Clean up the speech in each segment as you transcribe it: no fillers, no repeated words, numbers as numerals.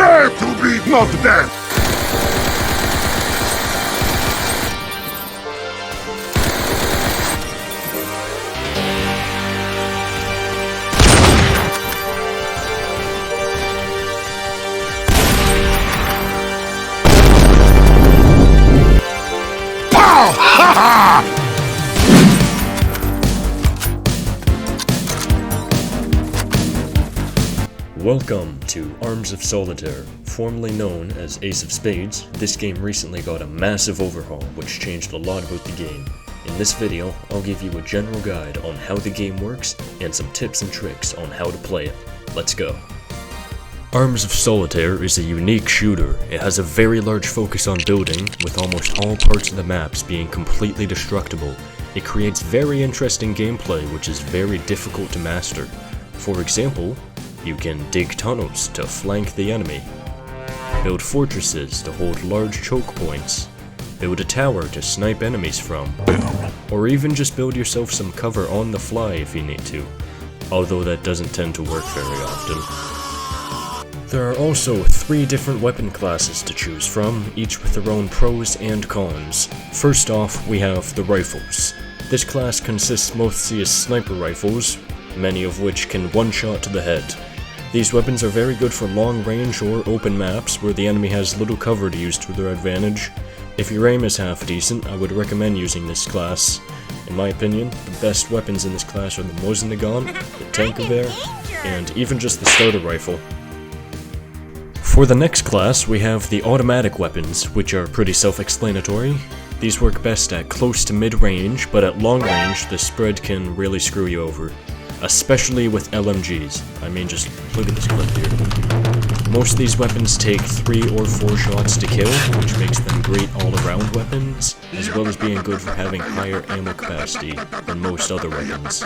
Prepare to be not dead! Pow! Ha ha! Welcome to Arms of Solitaire. Formerly known as Ace of Spades, this game recently got a massive overhaul which changed a lot about the game. In this video, I'll give you a general guide on how the game works and some tips and tricks on how to play it. Let's go. Arms of Solitaire is a unique shooter. It has a very large focus on building, with almost all parts of the maps being completely destructible. It creates very interesting gameplay which is very difficult to master. For example, you can dig tunnels to flank the enemy, build fortresses to hold large choke points, build a tower to snipe enemies from, or even just build yourself some cover on the fly if you need to, although that doesn't tend to work very often. There are also 3 different weapon classes to choose from, each with their own pros and cons. First off, we have the rifles. This class consists mostly of sniper rifles, many of which can one-shot to the head. These weapons are very good for long range or open maps where the enemy has little cover to use to their advantage. If your aim is half decent, I would recommend using this class. In my opinion, the best weapons in this class are the Mosin-Nagant, the Tank-Gewehr, and even just the starter rifle. For the next class, we have the automatic weapons, which are pretty self-explanatory. These work best at close to mid-range, but at long range, the spread can really screw you over. Especially with LMGs. I mean, just look at this clip here. Most of these weapons take 3 or 4 shots to kill, which makes them great all-around weapons, as well as being good for having higher ammo capacity than most other weapons.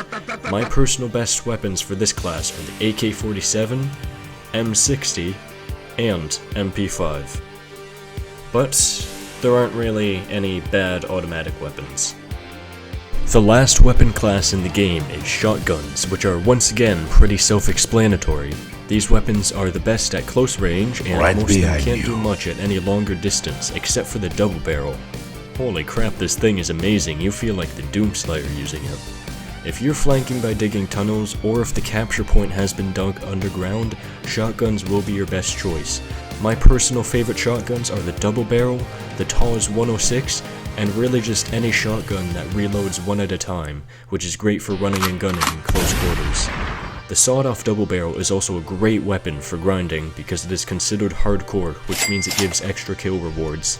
My personal best weapons for this class are the AK-47, M60, and MP5. But there aren't really any bad automatic weapons. The last weapon class in the game is shotguns, which are once again pretty self-explanatory. These weapons are the best at close range, and most of them can't do much at any longer distance, except for the double barrel. Holy crap, this thing is amazing, you feel like the Doomslayer using it. If you're flanking by digging tunnels, or if the capture point has been dug underground, shotguns will be your best choice. My personal favorite shotguns are the double barrel, the Taw's 106, and really just any shotgun that reloads one at a time, which is great for running and gunning in close quarters. The sawed-off double barrel is also a great weapon for grinding because it is considered hardcore, which means it gives extra kill rewards.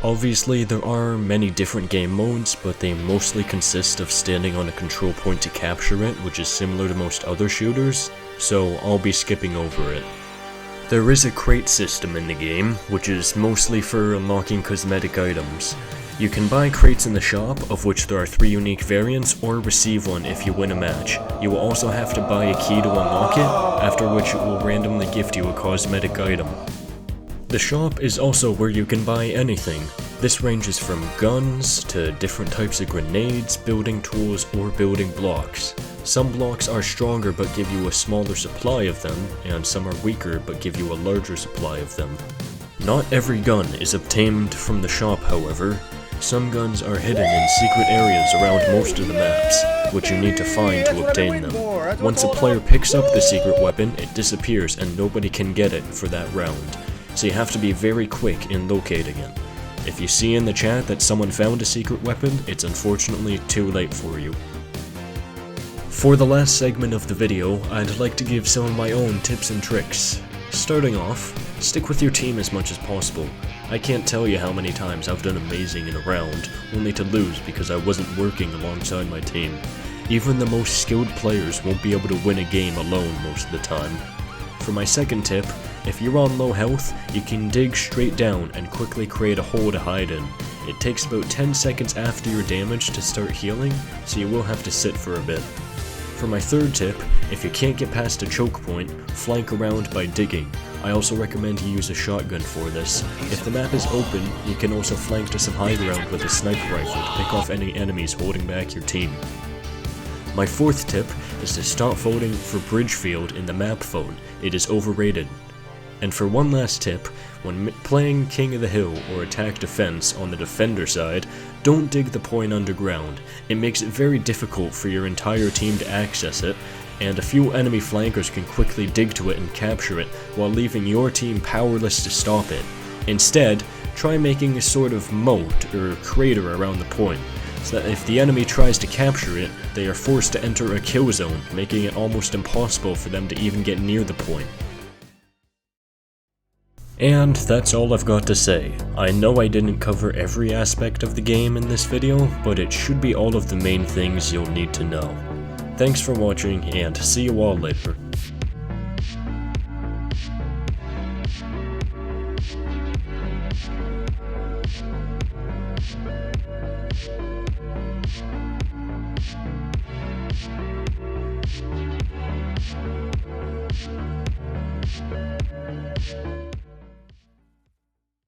Obviously, there are many different game modes, but they mostly consist of standing on a control point to capture it, which is similar to most other shooters, so I'll be skipping over it. There is a crate system in the game, which is mostly for unlocking cosmetic items. You can buy crates in the shop, of which there are 3 unique variants, or receive one if you win a match. You will also have to buy a key to unlock it, after which it will randomly gift you a cosmetic item. The shop is also where you can buy anything. This ranges from guns to different types of grenades, building tools, or building blocks. Some blocks are stronger but give you a smaller supply of them, and some are weaker but give you a larger supply of them. Not every gun is obtained from the shop, however. Some guns are hidden in secret areas around most of the maps, which you need to find to obtain them. Once a player picks up the secret weapon, it disappears and nobody can get it for that round, so you have to be very quick in locating it. If you see in the chat that someone found a secret weapon, it's unfortunately too late for you. For the last segment of the video, I'd like to give some of my own tips and tricks. Starting off, stick with your team as much as possible. I can't tell you how many times I've done amazing in a round, only to lose because I wasn't working alongside my team. Even the most skilled players won't be able to win a game alone most of the time. For my second tip, if you're on low health, you can dig straight down and quickly create a hole to hide in. It takes about 10 seconds after your damage to start healing, so you will have to sit for a bit. For my third tip, if you can't get past a choke point, flank around by digging. I also recommend you use a shotgun for this. If the map is open, you can also flank to some high ground with a sniper rifle to pick off any enemies holding back your team. My fourth tip is to stop voting for Bridgefield in the map phone. It is overrated. And for one last tip, when playing King of the Hill or Attack Defense on the defender side, don't dig the point underground. It makes it very difficult for your entire team to access it, and a few enemy flankers can quickly dig to it and capture it, while leaving your team powerless to stop it. Instead, try making a sort of moat or crater around the point, so that if the enemy tries to capture it, they are forced to enter a kill zone, making it almost impossible for them to even get near the point. And that's all I've got to say. I know I didn't cover every aspect of the game in this video, but it should be all of the main things you'll need to know. Thanks for watching, and see you all later.